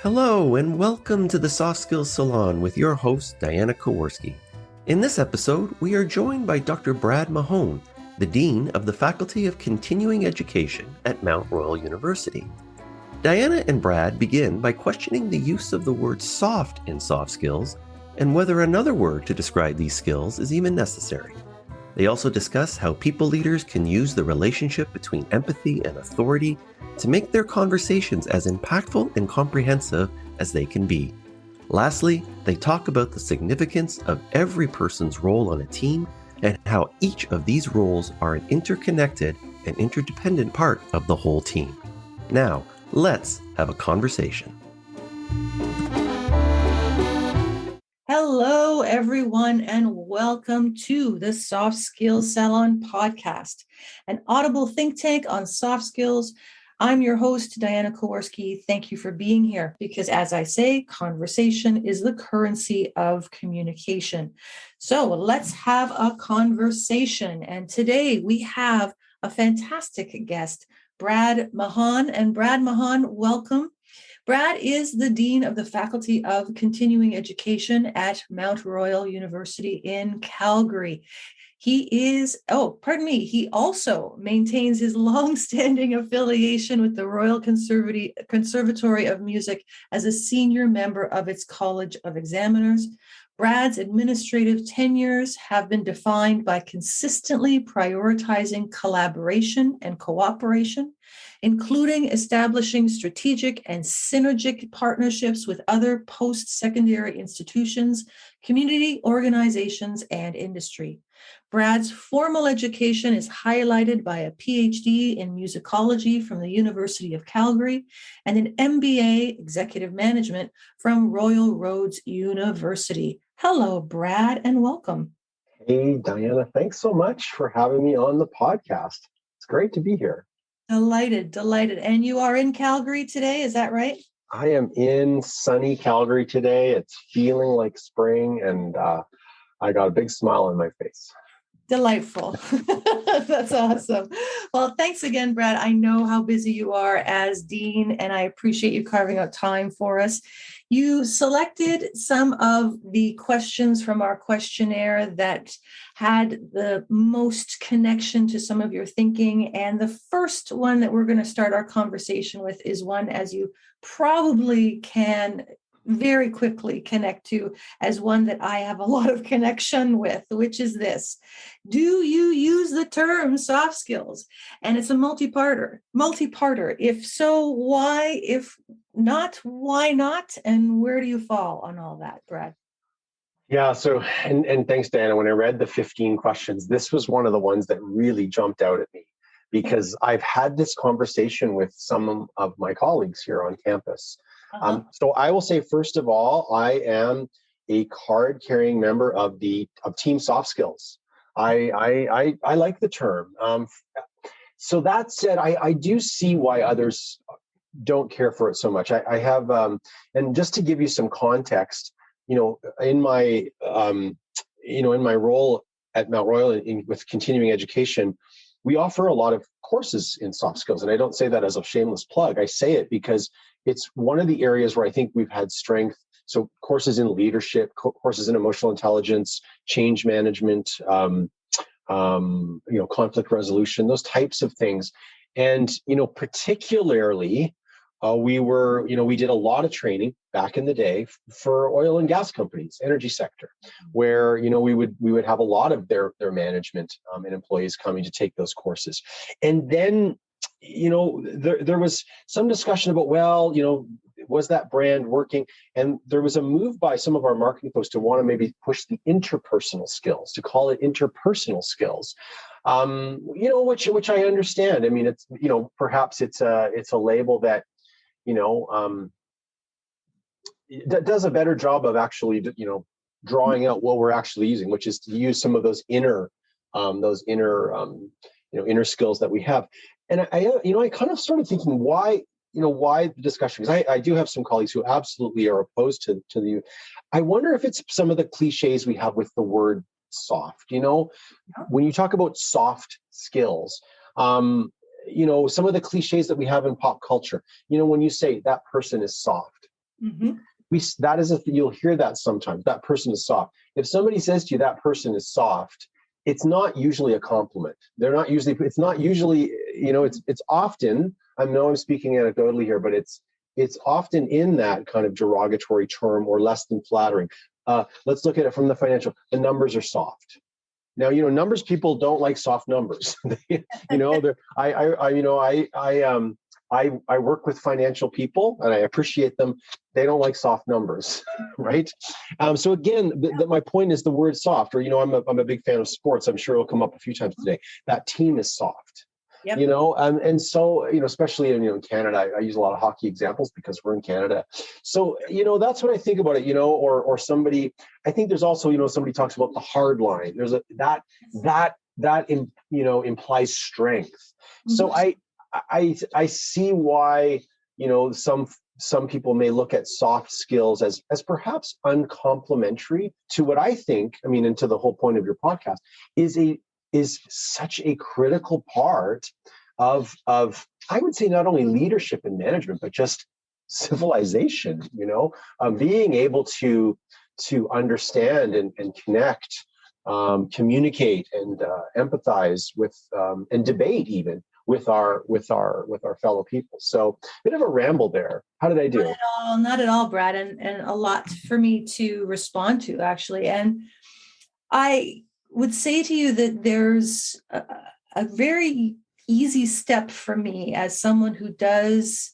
Hello and welcome to the Soft Skills Salon with your host, Diana Kowarski. In this episode, we are joined by Dr. Brad Mahon, the Dean of the Faculty of Continuing Education at Mount Royal University. Diana and Brad begin by questioning the use of the word soft in soft skills and whether another word to describe these skills is even necessary. They also discuss how people leaders can use the relationship between empathy and authority to make their conversations as impactful and comprehensive as they can be. Lastly, they talk about the significance of every person's role on a team and how each of these roles are an interconnected and interdependent part of the whole team. Now, let's have a conversation. Hello, everyone, and welcome to the Soft Skills Salon podcast, an audible think tank on soft skills. I'm your host, Diana Kowarski. Thank you for being here because, as I say, conversation is the currency of communication. So let's have a conversation. And today we have a fantastic guest, Brad Mahon. And Brad Mahon, welcome. Brad is the Dean of the Faculty of Continuing Education at Mount Royal University in Calgary. He also maintains his long-standing affiliation with the Royal Conservatory of Music as a senior member of its College of Examiners. Brad's administrative tenures have been defined by consistently prioritizing collaboration and cooperation, including establishing strategic and synergic partnerships with other post-secondary institutions, community organizations, and industry. Brad's formal education is highlighted by a PhD in musicology from the University of Calgary and an MBA Executive Management from Royal Roads University. Hello, Brad, and welcome. Hey, Diana, thanks so much for having me on the podcast. It's great to be here. Delighted. And you are in Calgary today, is that right? I am in sunny Calgary today. It's feeling like spring, and I got a big smile on my face. Delightful. That's awesome. Well, thanks again, Brad. I know how busy you are as Dean, and I appreciate you carving out time for us. You selected some of the questions from our questionnaire that had the most connection to some of your thinking. And the first one that we're going to start our conversation with is one, as you probably can very quickly connect to, as one that I have a lot of connection with, which is this. Do you use the term soft skills? And it's a multi-parter. If so, why? If not, why not? And where do you fall on all that, Brad? Yeah, so, and thanks, Diana. When I read the 15 questions, this was one of the ones that really jumped out at me because I've had this conversation with some of my colleagues here on campus. So I will say, first of all, I am a card-carrying member of Team Soft Skills. I like the term. So that said, I do see why others don't care for it so much. I have, and just to give you some context, in my role at Mount Royal with continuing education, we offer a lot of courses in soft skills. And I don't say that as a shameless plug. I say it because it's one of the areas where I think we've had strength. So courses in leadership, courses in emotional intelligence, change management, conflict resolution, those types of things. And, particularly, we did a lot of training back in the day for oil and gas companies, energy sector, where, we would have a lot of their management and employees coming to take those courses. And then, there was some discussion about, was that brand working? And there was a move by some of our marketing folks to want to maybe push the interpersonal skills, to call it interpersonal skills, which I understand. I mean, it's, perhaps it's a label that, that does a better job of actually, drawing out what we're actually using, which is to use some of those inner skills that we have. And I kind of started thinking why the discussion, because I do have some colleagues who absolutely are opposed to the, I wonder if it's some of the cliches we have with the word soft, when you talk about soft skills, some of the cliches that we have in pop culture, when you say that person is soft, Mhm. You'll hear that sometimes. That person is soft. If somebody says to you that person is soft, it's not usually a compliment. It's not usually, it's often, I know I'm speaking anecdotally here, but it's often in that kind of derogatory term or less than flattering. Let's look at it from the financial. The numbers are soft. Now, numbers people don't like soft numbers. I work with financial people and I appreciate them. They don't like soft numbers, right? So again, my point is the word soft, or I'm a big fan of sports. I'm sure it'll come up a few times today. That team is soft. Yep. And so, especially in Canada, I use a lot of hockey examples because we're in Canada. So, that's what I think about it, or somebody, I think there's also, somebody talks about the hard line. There's that implies strength. Mm-hmm. So I see why, some people may look at soft skills as perhaps uncomplimentary to what I think, and to the whole point of your podcast is such a critical part of I would say not only leadership and management, but just civilization, being able to understand and connect, communicate and empathize with and debate even with our fellow people. So a bit of a ramble there. How did I do? Not at all, Brad, and a lot for me to respond to, actually. And I would say to you that there's a very easy step for me as someone who does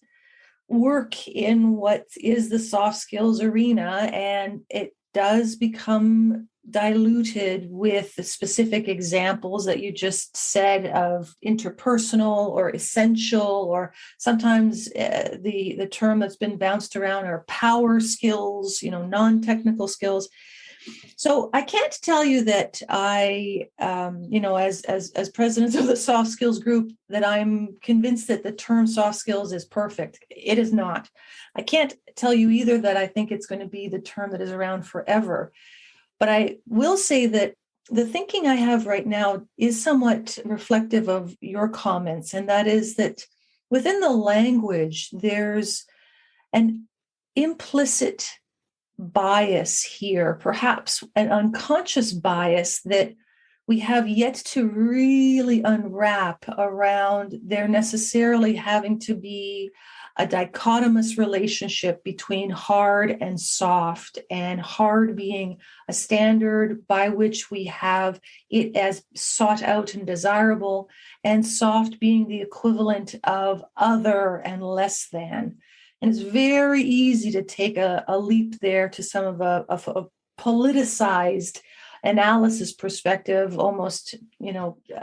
work in what is the soft skills arena, and it does become diluted with the specific examples that you just said of interpersonal or essential, or sometimes the term that's been bounced around are power skills, non-technical skills. So I can't tell you that I, as president of the soft skills group, that I'm convinced that the term soft skills is perfect. It is not. I can't tell you either that I think it's going to be the term that is around forever. But I will say that the thinking I have right now is somewhat reflective of your comments, and that is that within the language, there's an implicit bias here, perhaps an unconscious bias that we have yet to really unwrap around there necessarily having to be a dichotomous relationship between hard and soft, and hard being a standard by which we have it as sought out and desirable, and soft being the equivalent of other and less than. And it's very easy to take a leap there to some of a politicized analysis perspective, almost,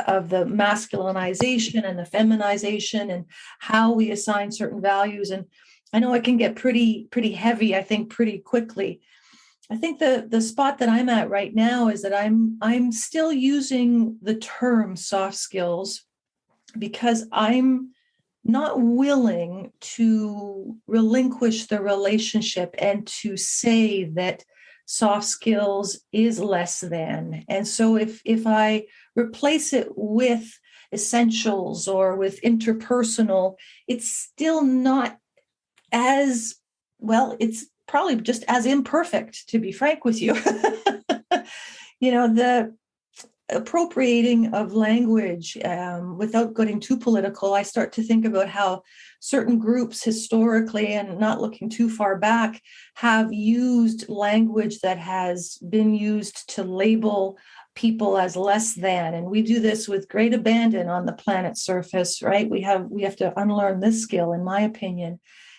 of the masculinization and the feminization and how we assign certain values. And I know it can get pretty heavy, I think, pretty quickly. I think the spot that I'm at right now is that I'm still using the term soft skills because I'm not willing to relinquish the relationship and to say that soft skills is less than. And so if I replace it with essentials or with interpersonal, it's still not as well, it's probably just as imperfect, to be frank with you. The appropriating of language, without getting too political, I start to think about how certain groups historically, and not looking too far back, have used language that has been used to label people as less than. And we do this with great abandon on the planet's surface, right? We have to unlearn this skill, in my opinion,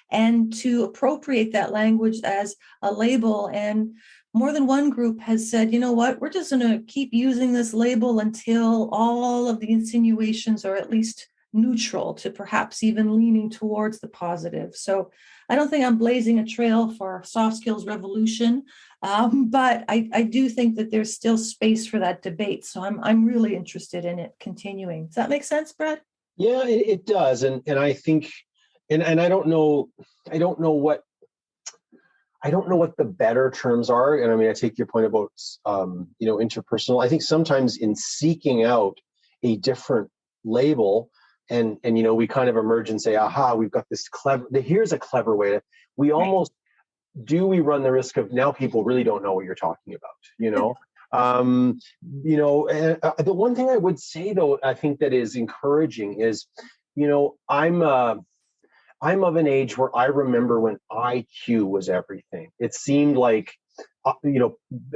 and to appropriate that language as a label. And more than one group has said, you know what, we're just going to keep using this label until all of the insinuations are at least neutral to perhaps even leaning towards the positive. So I don't think I'm blazing a trail for soft skills revolution, but I do think that there's still space for that debate. So I'm really interested in it continuing. Does that make sense, Brad? Yeah, it does. And I think, and I don't know what the better terms are. And I take your point about, interpersonal. I think sometimes in seeking out a different label and we kind of emerge and say, aha, we've got this here's a clever way to, we almost do we run the risk of now people really don't know what you're talking about, the one thing I would say, though, I think that is encouraging is, I'm of an age where I remember when IQ was everything. It seemed like,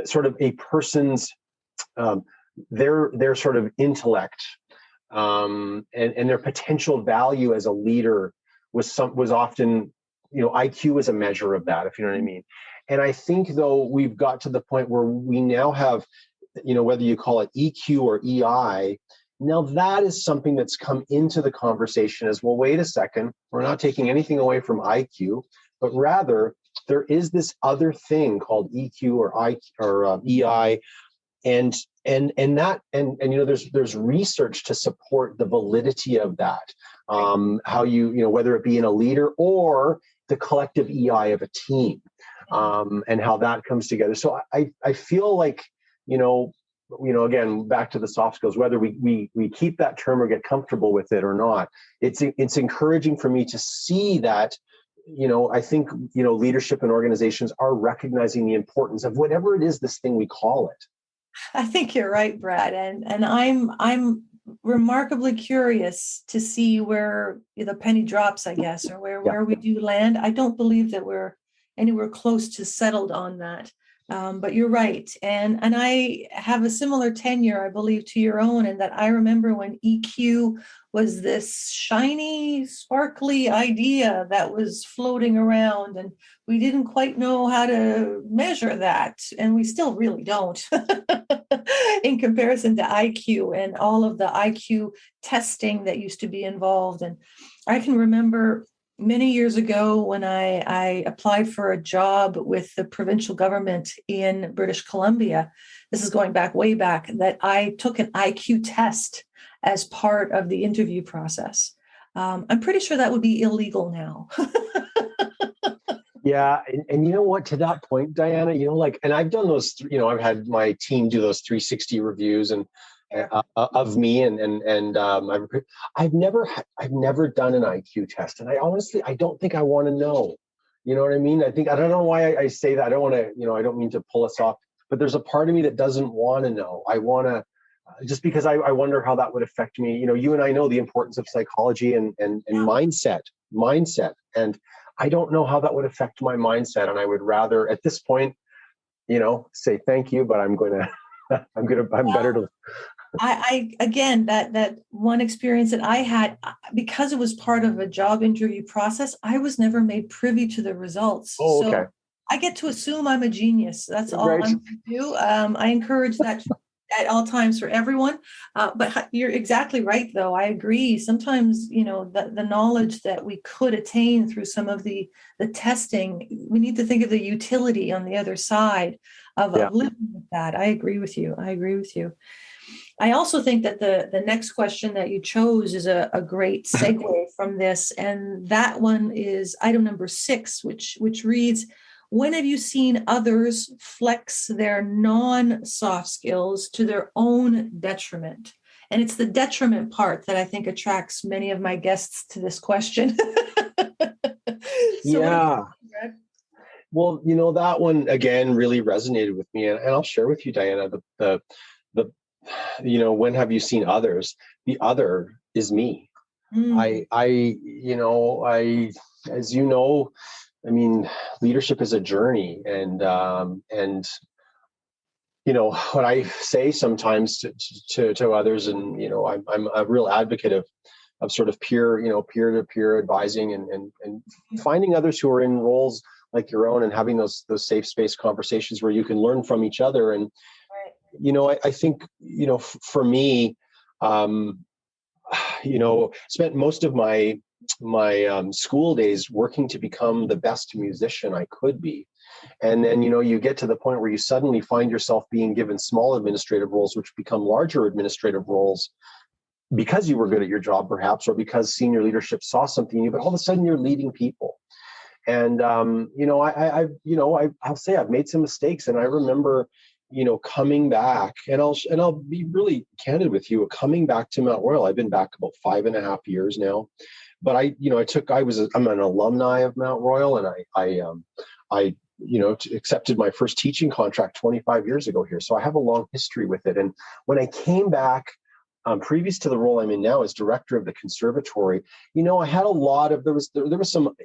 sort of a person's, their sort of intellect, and their potential value as a leader was often, IQ was a measure of that, if you know what I mean. And I think, though, we've got to the point where we now have, whether you call it EQ or EI, now that is something that's come into the conversation as, well, wait a second, we're not taking anything away from IQ, but rather there is this other thing called EQ or EI, and there's research to support the validity of that. How whether it be in a leader or the collective EI of a team, and how that comes together. So I feel like, again, back to the soft skills, whether we keep that term or get comfortable with it or not, it's encouraging for me to see that, I think, leadership and organizations are recognizing the importance of whatever it is, this thing we call it. I think you're right, Brad. And I'm remarkably curious to see where the penny drops, I guess, or where we do land. I don't believe that we're anywhere close to settled on that. But you're right. And I have a similar tenure, I believe, to your own, in that I remember when EQ was this shiny, sparkly idea that was floating around, and we didn't quite know how to measure that. And we still really don't in comparison to IQ and all of the IQ testing that used to be involved. And I can remember many years ago when I applied for a job with the provincial government in British Columbia, this is going back way back, that I took an IQ test as part of the interview process. I'm pretty sure that would be illegal now. Yeah. And you know what, to that point, Diana, and I've done those, I've had my team do those 360 reviews and of me, and I've never done an IQ test, and I don't think I want to know. You know what I mean? I don't know why I say that. I don't want to, I don't mean to pull us off, but there's a part of me that doesn't want to know. I want to, just because I wonder how that would affect me. You and I know the importance of psychology and mindset, and I don't know how that would affect my mindset, and I would rather at this point, say thank you, but I'm better to. I again, that one experience that I had, because it was part of a job interview process, I was never made privy to the results. Oh, okay. So I get to assume I'm a genius. That's all Right. I'm going to do. I encourage that at all times for everyone. But you're exactly right, though. I agree. Sometimes, the knowledge that we could attain through some of the testing, we need to think of the utility on the other side of living with that. I agree with you. I also think that the next question that you chose is a great segue from this. And that one is item number 6, which reads, when have you seen others flex their non-soft skills to their own detriment? And it's the detriment part that I think attracts many of my guests to this question. Well, that one, again, really resonated with me. And I'll share with you, Diana, the when have you seen others? The other is me. As you know, leadership is a journey, and what I say sometimes to others, and I'm a real advocate of sort of peer-to-peer advising and finding others who are in roles like your own and having those safe space conversations where you can learn from each other. And I think, for me, spent most of my school days working to become the best musician I could be. And then, you get to the point where you suddenly find yourself being given small administrative roles, which become larger administrative roles because you were good at your job, perhaps, or because senior leadership saw something in you, but all of a sudden you're leading people. And, I'll say I've made some mistakes, and I remember, coming back, and I'll be really candid with you, coming back to Mount Royal. I've been back about 5.5 years now, but I'm an alumni of Mount Royal, and I accepted my first teaching contract 25 years ago here. So I have a long history with it. And when I came back, previous to the role I'm in now as director of the conservatory, I had a lot of, there was some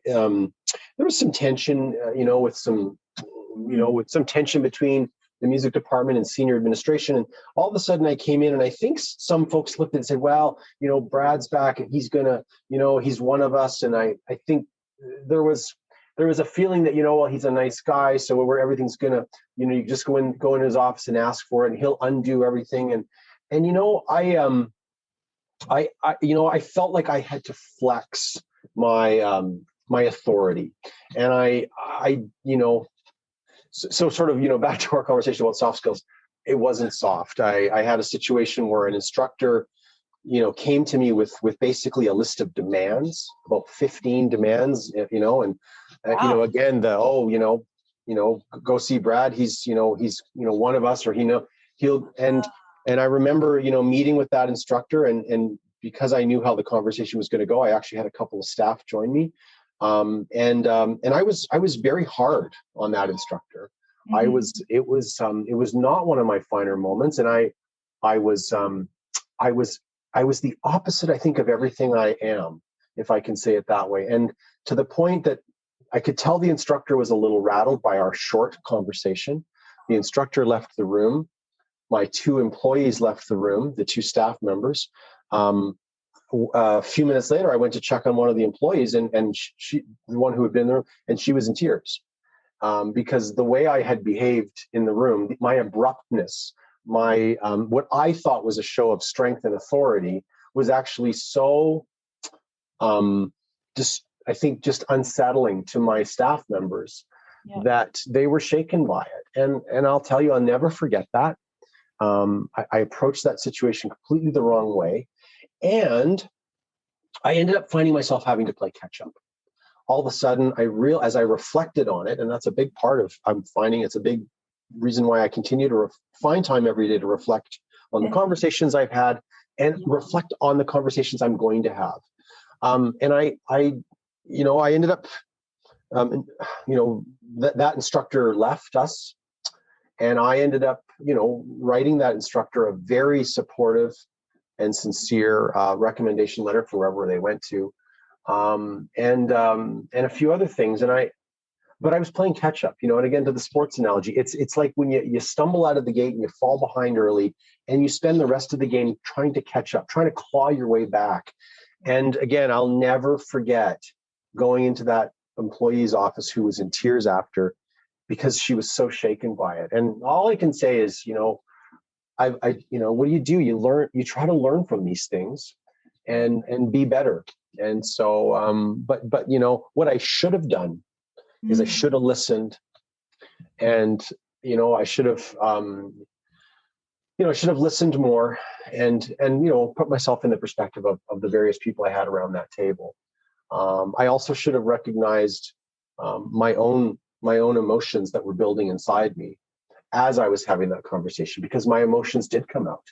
tension, with some tension between the music department and senior administration. And all of a sudden I came in, and I think some folks looked and said, well, Brad's back and he's gonna, he's one of us. And I think there was a feeling that, well, he's a nice guy, so where everything's gonna, you just go in his office and ask for it and he'll undo everything. And I felt like I had to flex my my authority. And so sort of, back to our conversation about soft skills, it wasn't soft. I had a situation where an instructor, came to me with basically a list of demands, about 15 demands, and Wow. again, go see Brad. He's one of us, or he'll. And I remember, meeting with that instructor, and because I knew how the conversation was going to go, I actually had a couple of staff join me. And I was very hard on that instructor. Mhm. It was not one of my finer moments. And I was the opposite, I think, of everything I am, if I can say it that way. And to the point that I could tell the instructor was a little rattled by our short conversation. The instructor left the room. My two employees left the room, the two staff members. A few minutes later, I went to check on one of the employees, and she, the one who had been there, and she was in tears, because the way I had behaved in the room, my abruptness, my what I thought was a show of strength and authority, was actually so, I think, just unsettling to my staff members, Yeah. that they were shaken by it. And I'll tell you, I'll never forget that. I approached that situation completely the wrong way. And I ended up finding myself having to play catch up. All of a sudden, as I reflected on it, and that's a big part of, I'm finding it's a big reason why I continue to find time every day to reflect on the Yeah. conversations I've had, and Yeah. reflect on the conversations I'm going to have. And I ended up, that instructor left us, and I ended up, writing that instructor a very supportive and sincere recommendation letter for wherever they went to, and a few other things. But I was playing catch up, and again, to the sports analogy, it's like when you stumble out of the gate and you fall behind early, and you spend the rest of the game trying to catch up, trying to claw your way back. And again, I'll never forget going into that employee's office who was in tears after, because she was so shaken by it. And all I can say is, what do? You learn, you try to learn from these things and be better. And so, but what I should have done is I should have listened, and, I should have, listened more, and put myself in the perspective of the various people I had around that table. I also should have recognized my own emotions that were building inside me as I was having that conversation, because my emotions did come out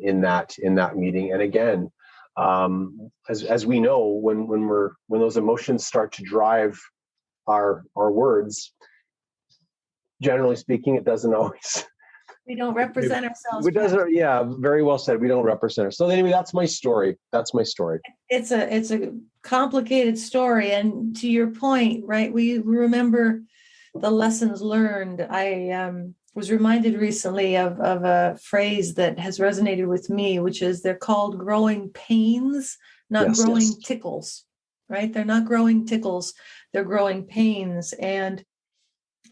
in that meeting. And again, as we know, when those emotions start to drive our words, generally speaking, it doesn't always. We don't represent ourselves. It doesn't. Yeah, very well said. We don't represent ourselves. So anyway, that's my story. It's a complicated story, and to your point, right? We remember the lessons learned. I was reminded recently of a phrase that has resonated with me, which is, they're called growing pains, not Yes. growing tickles, right? They're not growing tickles, they're growing pains. And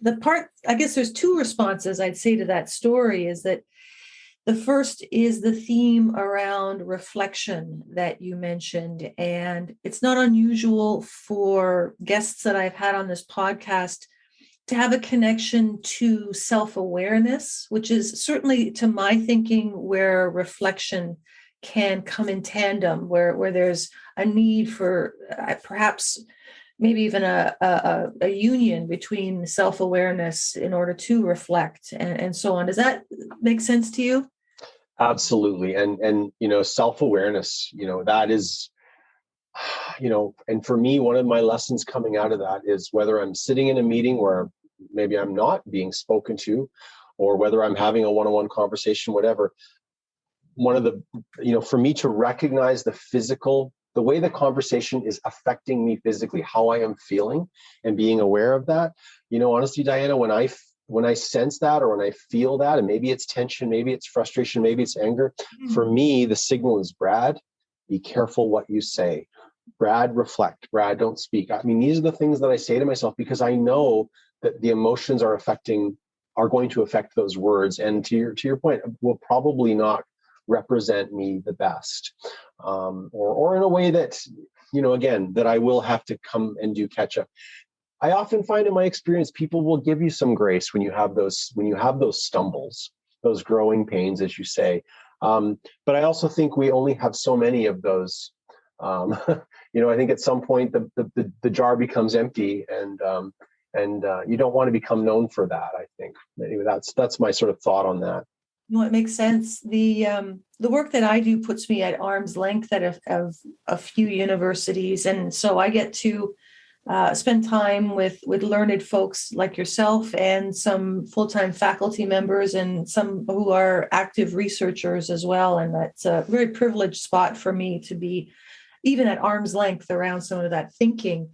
the part, I guess there's two responses I'd say to that story, is that the first is the theme around reflection that you mentioned. And it's not unusual for guests that I've had on this podcast to have a connection to self-awareness, which is certainly, to my thinking, where reflection can come in tandem, where there's a need for perhaps maybe even a union between self-awareness in order to reflect and so on. Does that make sense to you? Absolutely. And self-awareness, that is, and for me, one of my lessons coming out of that is, whether I'm sitting in a meeting where maybe I'm not being spoken to, or whether I'm having a one-on-one conversation, whatever. One of the, for me to recognize the way the conversation is affecting me physically, how I am feeling, and being aware of that. Honestly, Diana, when I sense that, or when I feel that, and maybe it's tension, maybe it's frustration, maybe it's anger, for me, the signal is, Brad, be careful what you say. Brad, reflect. Brad, don't speak. I mean, these are the things that I say to myself, because I know that the emotions are going to affect those words. And to your point, will probably not represent me the best, or in a way that, again, that I will have to come and do catch up. I often find in my experience, people will give you some grace when you have those stumbles, those growing pains, as you say. But I also think we only have so many of those. I think at some point the jar becomes empty, and you don't want to become known for that. I think anyway, that's my sort of thought on that. It makes sense. The work that I do puts me at arm's length of a few universities, and so I get to spend time with learned folks like yourself, and some full-time faculty members, and some who are active researchers as well. And that's a very privileged spot for me to be even at arm's length around some of that thinking.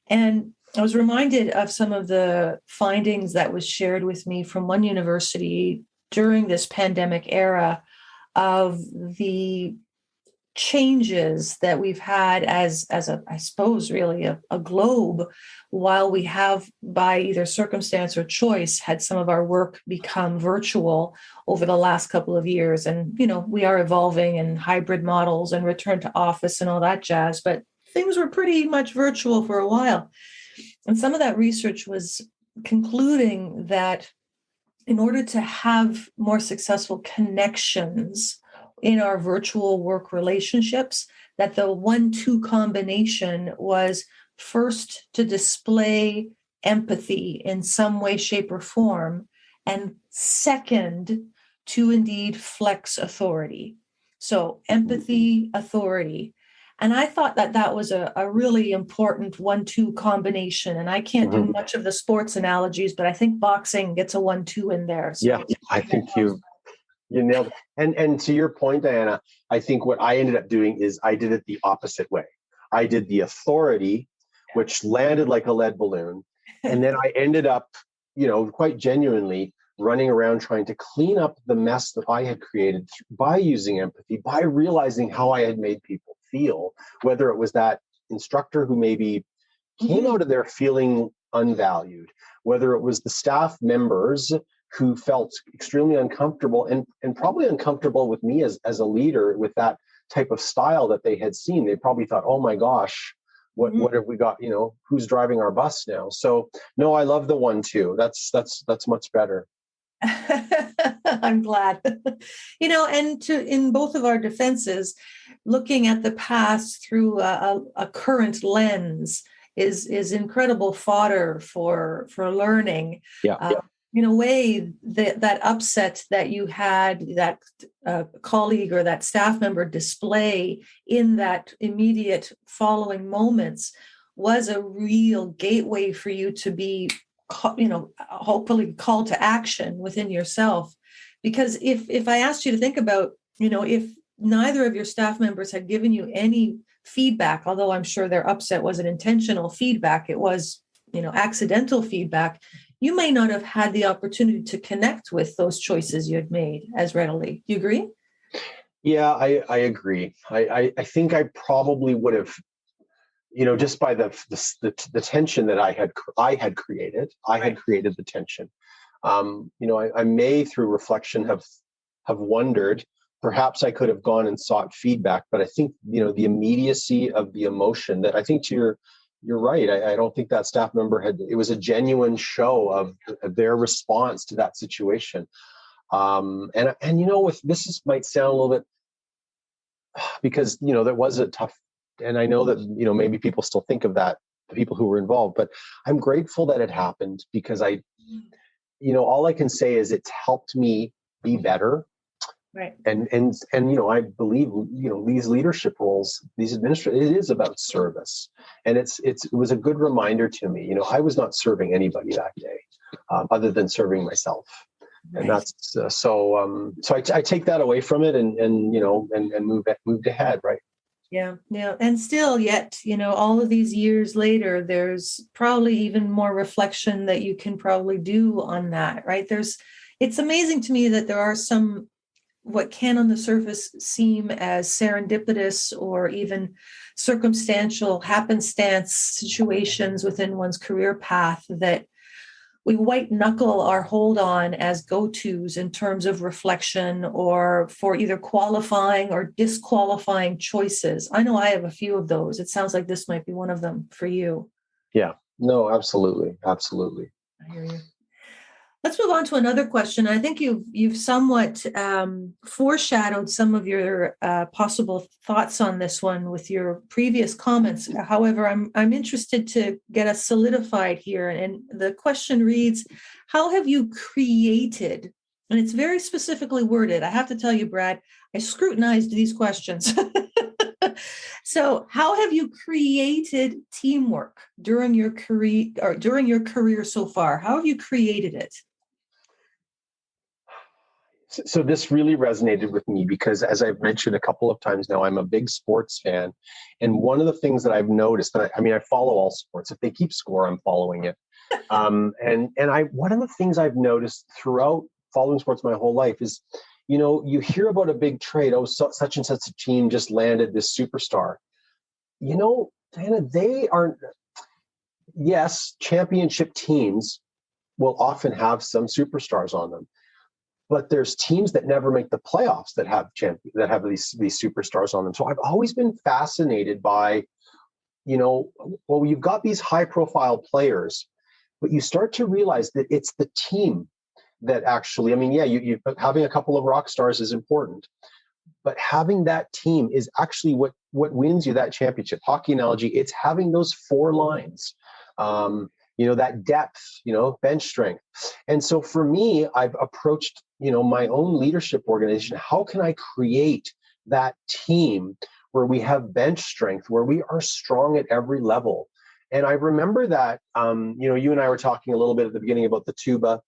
And I was reminded of some of the findings that was shared with me from one university during this pandemic era, of the changes that we've had as I suppose, really a globe, while we have, by either circumstance or choice, had some of our work become virtual over the last couple of years. And, we are evolving in hybrid models and return to office and all that jazz, but things were pretty much virtual for a while. And some of that research was concluding that in order to have more successful connections in our virtual work relationships, that the 1-2 combination was, first, to display empathy in some way, shape, or form, and second, to indeed flex authority. So empathy, authority. And I thought that was a really important 1-2 combination. And I can't do much of the sports analogies, but I think boxing gets a 1-2 in there. So yeah, I think you nailed it. And to your point, Diana, I think what I ended up doing is I did it the opposite way. I did the authority, which landed like a lead balloon. And then I ended up, quite genuinely running around trying to clean up the mess that I had created by using empathy, by realizing how I had made people feel, whether it was that instructor who maybe came out of there feeling unvalued, whether it was the staff members who felt extremely uncomfortable and probably uncomfortable with me as a leader with that type of style that they had seen. They probably thought, oh my gosh, what have we got? Who's driving our bus now? So no, I love the 1-2. That's much better. I'm glad. And in both of our defenses, looking at the past through a current lens is incredible fodder for learning. Yeah. In a way, that upset that you had, that colleague or that staff member display in that immediate following moments, was a real gateway for you to be, hopefully called to action within yourself. Because if I asked you to think about, if neither of your staff members had given you any feedback, although I'm sure their upset wasn't intentional feedback, it was, accidental feedback, you may not have had the opportunity to connect with those choices you had made as readily. Do you agree? Yeah, I agree. I think I probably would have, just by the tension that I had created. I had created the tension. I may, through reflection, have wondered, perhaps I could have gone and sought feedback. But I think, the immediacy of the emotion, that I think you're right. I don't think that staff member it was a genuine show of their response to that situation. Might sound a little bit, because, there was a tough, and I know that, maybe people still think of that, the people who were involved, but I'm grateful that it happened, because all I can say is it's helped me be better. Right. And I believe these leadership roles, these administrators, it is about service, and it was a good reminder to me. I was not serving anybody that day, other than serving myself, Right. and that's so. So I take that away from it, and moved ahead, right? Yeah, yeah. And still, yet, all of these years later, there's probably even more reflection that you can probably do on that, right? It's amazing to me that there are some what can on the surface seem as serendipitous or even circumstantial happenstance situations within one's career path that we white knuckle our hold on as go-tos in terms of reflection or for either qualifying or disqualifying choices. I know I have a few of those. It sounds like this might be one of them for you. Yeah, no, absolutely. Absolutely. I hear you. Let's move on to another question. I think you've somewhat foreshadowed some of your possible thoughts on this one with your previous comments. However, I'm interested to get us solidified here. And the question reads, how have you created, and it's very specifically worded. I have to tell you, Brad, I scrutinized these questions. So, how have you created teamwork during your career so far? How have you created it? So this really resonated with me because, as I've mentioned a couple of times now, I'm a big sports fan. And one of the things that I've noticed, and I follow all sports. If they keep score, I'm following it. One of the things I've noticed throughout following sports my whole life is, you hear about a big trade. Oh, such and such a team just landed this superstar. Diana, they aren't. Yes, championship teams will often have some superstars on them. But there's teams that never make the playoffs that have these superstars on them. So I've always been fascinated by, you've got these high profile players, but you start to realize that it's the team that actually, you having a couple of rock stars is important, but having that team is actually what wins you that championship. Hockey analogy, it's having those four lines. That depth, bench strength. And so for me, I've approached, my own leadership organization. How can I create that team where we have bench strength, where we are strong at every level? And I remember that, you and I were talking a little bit at the beginning about the tuba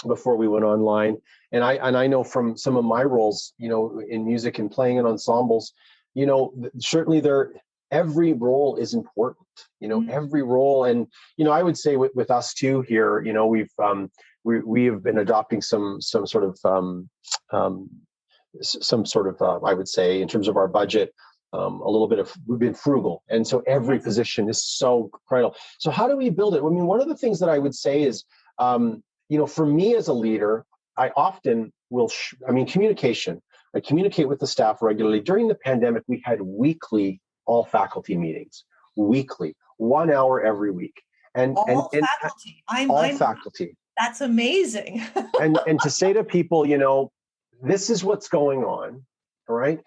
before we went online. And I know from some of my roles, in music and playing in ensembles, certainly every role is important, every role. And, I would say with us too here, we have been adopting some sort of, I would say in terms of our budget, we've been frugal. And so every position is so critical. So how do we build it? One of the things that I would say is, for me as a leader, I often will, communication. I communicate with the staff regularly. During the pandemic, we had weekly all faculty meetings, weekly, 1 hour every week. And faculty. I'm faculty. That's amazing. and to say to people, this is what's going on. All right.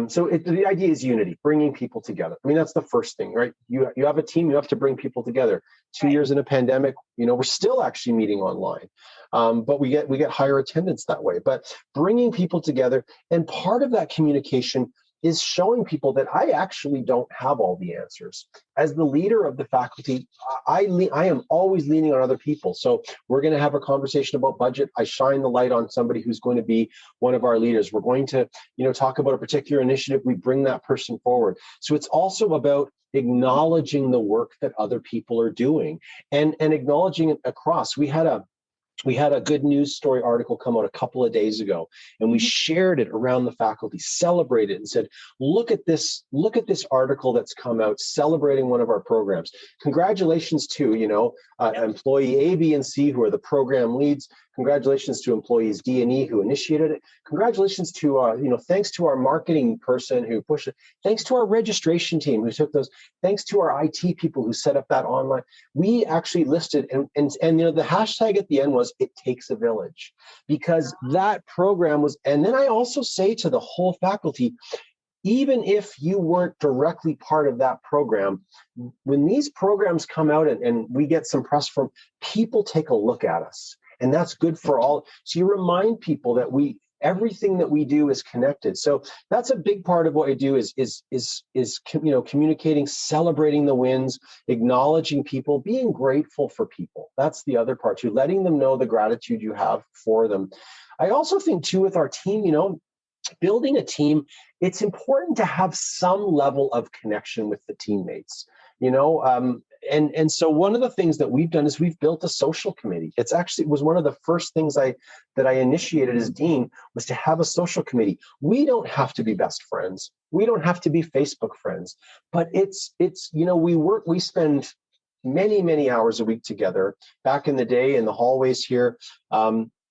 So the idea is unity, bringing people together. That's the first thing, right? You have a team, you have to bring people together. 2 years in a pandemic, we're still actually meeting online, but we get higher attendance that way. But bringing people together, and part of that communication is showing people that I actually don't have all the answers. As the leader of the faculty, I am always leaning on other people. So we're going to have a conversation about budget. I shine the light on somebody who's going to be one of our leaders. We're going to, talk about a particular initiative. We bring that person forward. So it's also about acknowledging the work that other people are doing and acknowledging it across. We had a good news story article come out a couple of days ago, and we shared it around the faculty, celebrated and said, look at this article that's come out celebrating one of our programs. Congratulations to, employee A, B, and C, who are the program leads. Congratulations to employees D and E who initiated it. Congratulations to, thanks to our marketing person who pushed it. Thanks to our registration team who took those. Thanks to our IT people who set up that online. We actually listed, and the hashtag at the end was, it takes a village, because that program was. And then I also say to the whole faculty, even if you weren't directly part of that program, when these programs come out and we get some press from, people take a look at us. And that's good for all. So you remind people that everything that we do is connected. So that's a big part of what I do is communicating, celebrating the wins, acknowledging people, being grateful for people. That's the other part too, letting them know the gratitude you have for them. I also think too with our team, building a team, it's important to have some level of connection with the teammates, and so one of the things that we've done is we've built a social committee. It was one of the first things that I initiated as dean, was to have a social committee. We don't have to be best friends. We don't have to be Facebook friends, but we spend many, many hours a week together back in the day in the hallways here.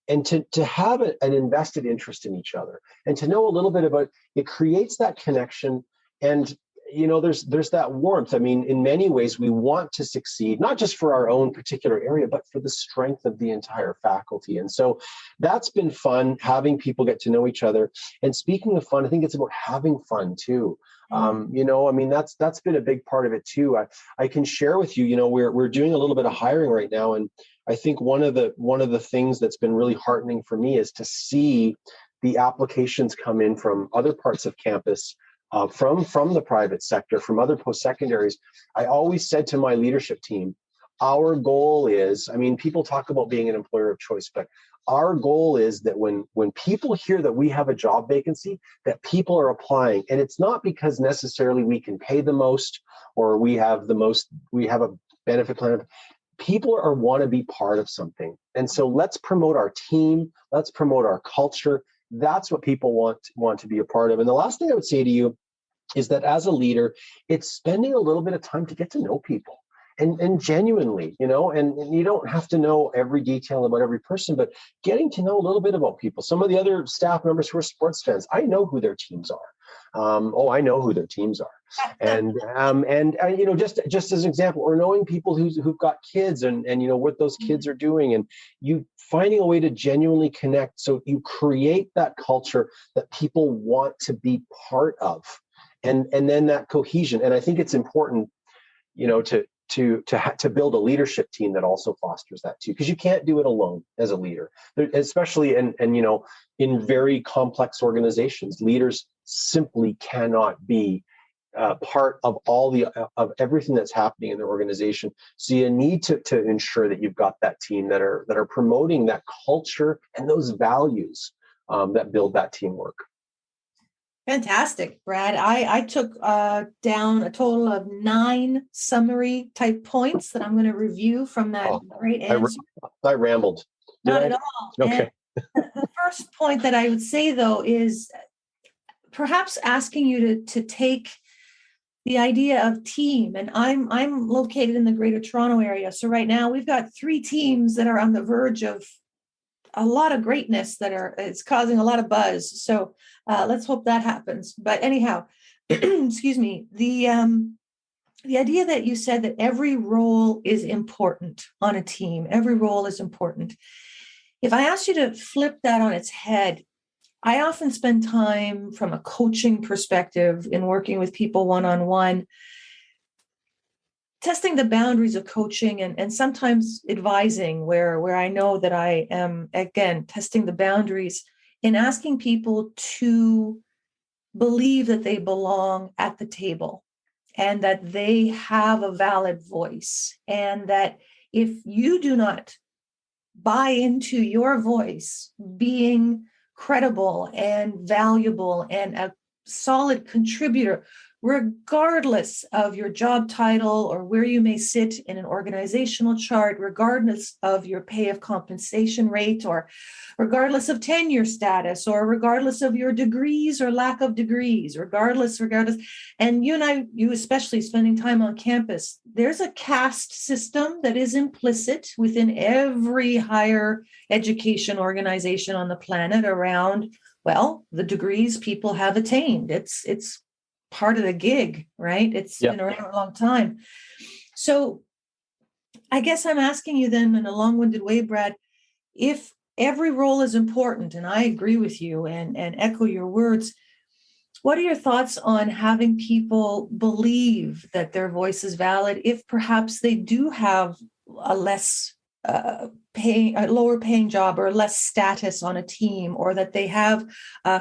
And to have an invested interest in each other and to know a little bit about it creates that connection. And there's that warmth. I mean, in many ways, we want to succeed, not just for our own particular area, but for the strength of the entire faculty. And so that's been fun, having people get to know each other. And speaking of fun, I think it's about having fun too. That's been a big part of it too. I can share with you, we're doing a little bit of hiring right now. And I think one of the things that's been really heartening for me is to see the applications come in from other parts of campus, from the private sector, from other post-secondaries. I always said to my leadership team, our goal is, people talk about being an employer of choice, but our goal is that when people hear that we have a job vacancy, that people are applying. And it's not because necessarily we can pay the most or we have a benefit plan. People want to be part of something. And so let's promote our team. Let's promote our culture. That's what people want to be a part of. And the last thing I would say to you is that as a leader, it's spending a little bit of time to get to know people and genuinely, and you don't have to know every detail about every person, but getting to know a little bit about people. Some of the other staff members who are sports fans, I know who their teams are. I know who their teams are. And just as an example, or knowing people who've got kids and what those kids are doing, and you finding a way to genuinely connect. So you create that culture that people want to be part of, and then that cohesion. And I think it's important, to build a leadership team that also fosters that too, because you can't do it alone as a leader, especially in very complex organizations. Leaders simply cannot be part of of everything that's happening in the organization. So you need to ensure that you've got that team that are promoting that culture and those values that build that teamwork. Fantastic, Brad. I took down a total of 9 summary type points that I'm going to review from that great answer. I rambled. Not at all. Okay. And the first point that I would say, though, is perhaps asking you to take the idea of team. And I'm located in the Greater Toronto area. So right now we've got 3 teams that are on the verge of a lot of greatness it's causing a lot of buzz. So let's hope that happens. But anyhow, excuse me, the idea that you said that every role is important on a team, every role is important. If I asked you to flip that on its head, I often spend time from a coaching perspective in working with people one-on-one, testing the boundaries of coaching and sometimes advising where I know that I am, again, testing the boundaries in asking people to believe that they belong at the table and that they have a valid voice, and that if you do not buy into your voice being credible and valuable and a solid contributor, regardless of your job title or where you may sit in an organizational chart, regardless of your pay of compensation rate, or regardless of tenure status, or regardless of your degrees or lack of degrees, regardless. And you especially spending time on campus, there's a caste system that is implicit within every higher education organization on the planet around, well, the degrees people have attained. It's part of the gig, right? It's been around a long time. So I guess I'm asking you then in a long-winded way, Brad, if every role is important, and I agree with you and echo your words, what are your thoughts on having people believe that their voice is valid if perhaps they do have a less a lower paying job or less status on a team, or that they have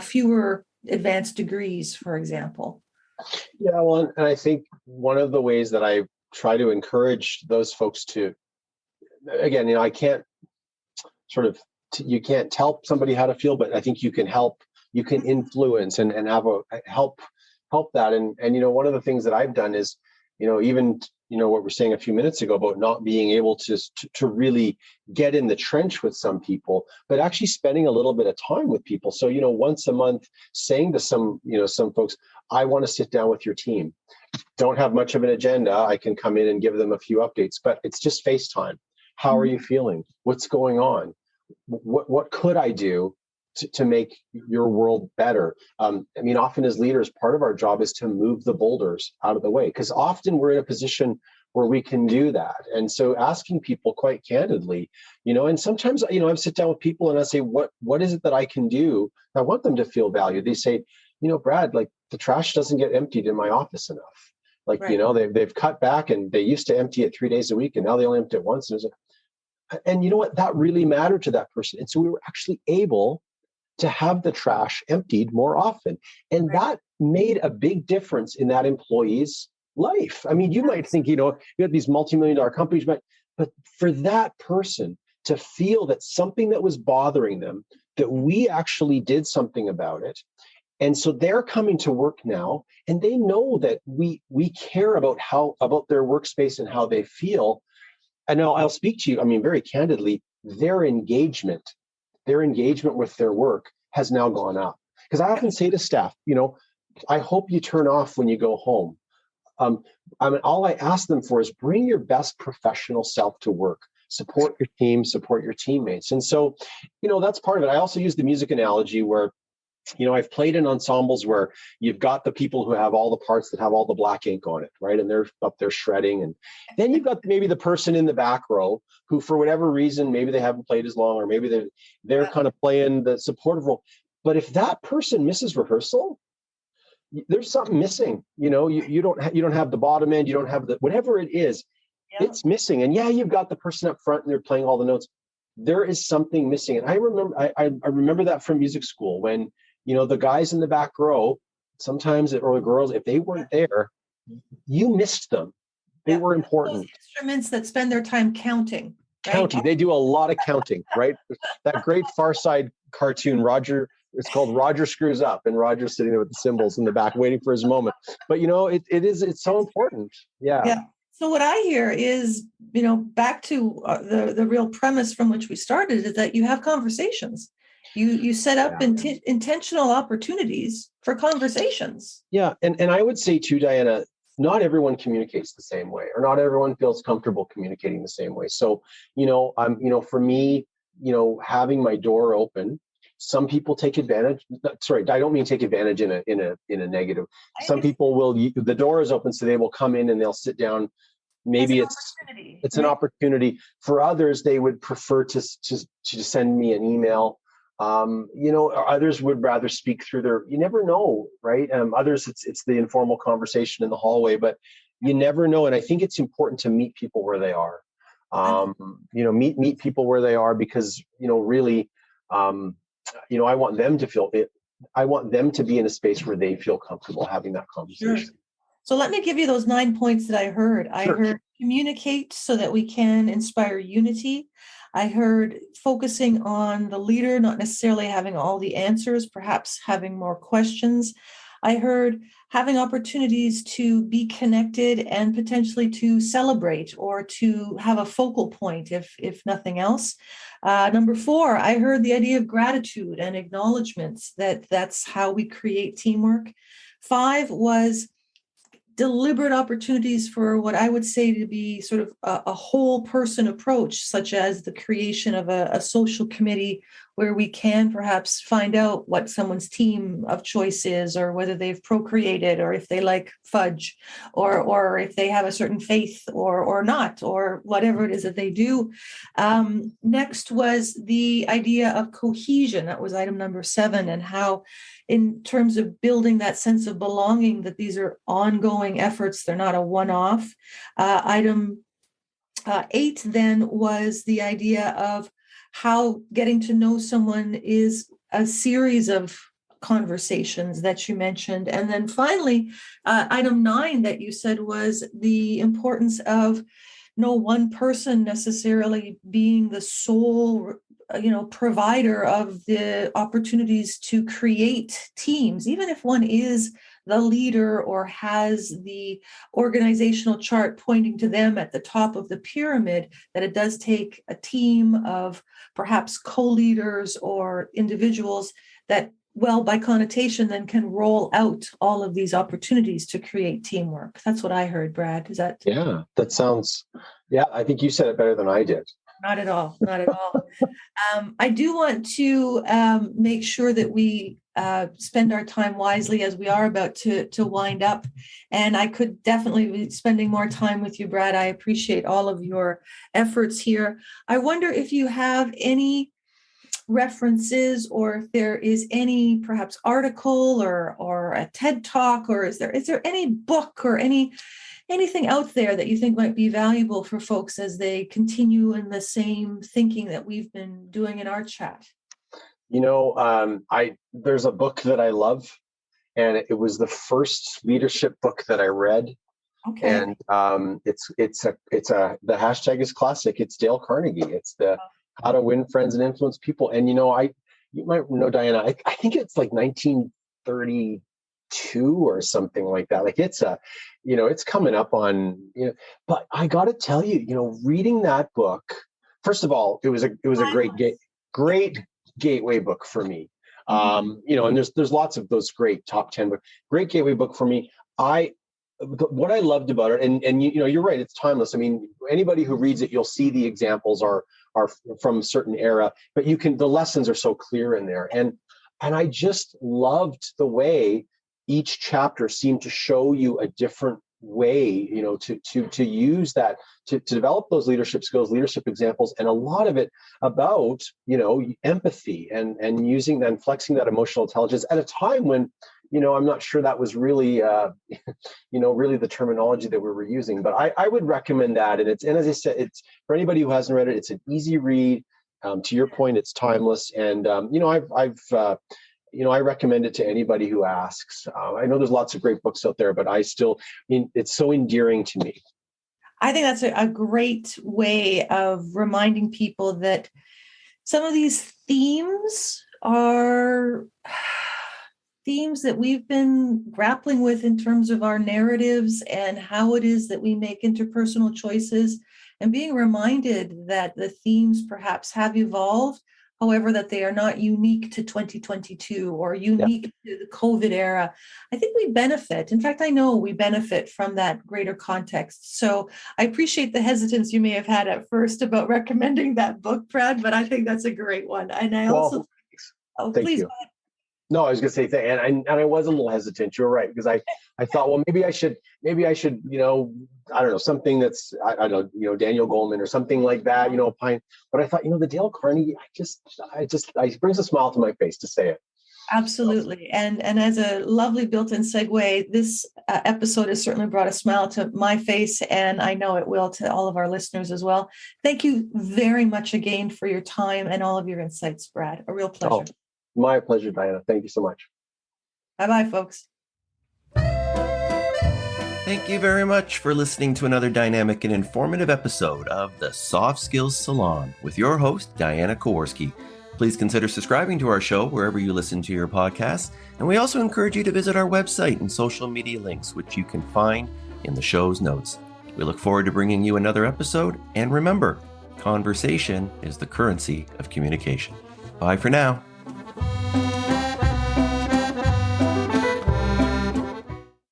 fewer advanced degrees, for example? Yeah, well, and I think one of the ways that I try to encourage those folks to, again, I can't sort of, you can't tell somebody how to feel, but I think you can help, you can influence and have a help that. And one of the things that I've done is, even, what we're saying a few minutes ago about not being able to really get in the trench with some people, but actually spending a little bit of time with people. So, once a month saying to some folks, I want to sit down with your team. Don't have much of an agenda. I can come in and give them a few updates, but it's just FaceTime. How are you feeling? What's going on? What could I do to make your world better? Often as leaders, part of our job is to move the boulders out of the way, because often we're in a position where we can do that. And so asking people quite candidly, and sometimes, I sit down with people and I say, what is it that I can do? I want them to feel valued. They say, Brad, like the trash doesn't get emptied in my office enough. Like, right. They've cut back, and they used to empty it 3 days a week, and now they only empty it once. And you know what? That really mattered to that person. And so we were actually able to have the trash emptied more often. And that made a big difference in that employee's life. You might think, you have these multi-million-dollar companies, but for that person to feel that something that was bothering them, that we actually did something about it. And so they're coming to work now, and they know that we care about their workspace and how they feel. And now I'll speak to you, very candidly, their engagement with their work has now gone up. Because I often say to staff, I hope you turn off when you go home. All I ask them for is bring your best professional self to work, support your team, support your teammates. And so, that's part of it. I also use the music analogy where, I've played in ensembles where you've got the people who have all the parts that have all the black ink on it, right? And they're up there shredding. And then you've got maybe the person in the back row who, for whatever reason, maybe they haven't played as long, or maybe they're kind of playing the supportive role. But if that person misses rehearsal, there's something missing. You don't have the bottom end, you don't have the whatever it is, it's missing. And you've got the person up front and they're playing all the notes. There is something missing. And I remember that from music school when, the guys in the back row, sometimes, or the girls, if they weren't there, you missed them. They were important. Those instruments that spend their time counting. Right? Counting. They do a lot of counting, right? That great Far Side cartoon, Roger, it's called Roger Screws Up, and Roger's sitting there with the cymbals in the back waiting for his moment. But, it's so important. Yeah. So what I hear is, back to the real premise from which we started, is that you have conversations. You set up intentional opportunities for conversations. Yeah. And I would say too, Diana, not everyone communicates the same way, or not everyone feels comfortable communicating the same way. So, for me, having my door open, some people take advantage. Sorry, I don't mean take advantage in a negative. Some people will, the door is open, so they will come in and they'll sit down. Maybe it's an opportunity. For others, they would prefer to send me an email. Others would rather speak through you never know, right? Others, it's the informal conversation in the hallway, but you never know. And I think it's important to meet people where they are. Meet people where they are, because, really, I want them to feel it. I want them to be in a space where they feel comfortable having that conversation. Sure. So let me give you those 9 points that I heard. Sure. I heard communicate so that we can inspire unity. I heard focusing on the leader, not necessarily having all the answers, perhaps having more questions. I heard having opportunities to be connected and potentially to celebrate or to have a focal point, if nothing else. Number 4, I heard the idea of gratitude and acknowledgments, that's how we create teamwork. 5 was deliberate opportunities for what I would say to be sort of a whole person approach, such as the creation of a social committee where we can perhaps find out what someone's team of choice is, or whether they've procreated, or if they like fudge, or if they have a certain faith or not, or whatever it is that they do. Next was the idea of cohesion. That was item number 7, and how, in terms of building that sense of belonging, that these are ongoing efforts. They're not a one-off. Item 8 then was the idea of how getting to know someone is a series of conversations that you mentioned. And then finally, item 9 that you said was the importance of no one person necessarily being the sole provider of the opportunities to create teams, even if one is the leader or has the organizational chart pointing to them at the top of the pyramid, that it does take a team of perhaps co-leaders or individuals that, well, by connotation, then can roll out all of these opportunities to create teamwork. That's what I heard, Brad. Is that? Yeah, that sounds, I think you said it better than I did. Not at all. Not at all. I do want to make sure that we spend our time wisely as we are about to wind up. And I could definitely be spending more time with you, Brad. I appreciate all of your efforts here. I wonder if you have any references, or if there is any perhaps article or a TED Talk, or is there any book or anything out there that you think might be valuable for folks as they continue in the same thinking that we've been doing in our chat? There's a book that I love, and it was the first leadership book that I read. Okay. And the hashtag is classic. It's Dale Carnegie. It's the How to Win Friends and Influence People. And you might know, Diana, I think it's like 1932 or something like that. Like it's coming up on, but I got to tell you, reading that book, first of all, it was a great gateway book for me. And there's lots of those great top 10 books, great gateway book for me. What I loved about it, and you're right, it's timeless. I mean, anybody who reads it, you'll see the examples are from a certain era, but the lessons are so clear in there. And I just loved the way each chapter seemed to show you a different way, to use that, to develop those leadership skills, leadership examples, and a lot of it about, empathy and using that and flexing that emotional intelligence at a time when, I'm not sure that was really, really the terminology that we were using, but I would recommend that. And as I said, it's for anybody who hasn't read it, it's an easy read. To your point, it's timeless. And, I recommend it to anybody who asks. I know there's lots of great books out there, but it's so endearing to me. I think that's a great way of reminding people that some of these themes are themes that we've been grappling with in terms of our narratives and how it is that we make interpersonal choices, and being reminded that the themes perhaps have evolved, however, that they are not unique to 2022 or unique to the COVID era. I think we benefit. In fact, I know we benefit from that greater context. So I appreciate the hesitance you may have had at first about recommending that book, Brad, but I think that's a great one. And I also, please go ahead. No, I was going to say that, and I was a little hesitant. You're right, because I thought, well, maybe I should, I don't know, something that's, I don't know, Daniel Goleman or something like that, Pine. But I thought, the Dale Carnegie, it brings a smile to my face to say it. Absolutely. And as a lovely built-in segue, this episode has certainly brought a smile to my face, and I know it will to all of our listeners as well. Thank you very much again for your time and all of your insights, Brad. A real pleasure. Oh, my pleasure, Diana. Thank you so much. Bye-bye, folks. Thank you very much for listening to another dynamic and informative episode of the Soft Skills Salon with your host, Diana Kowarski. Please consider subscribing to our show wherever you listen to your podcasts, and we also encourage you to visit our website and social media links, which you can find in the show's notes. We look forward to bringing you another episode, and remember, conversation is the currency of communication. Bye for now.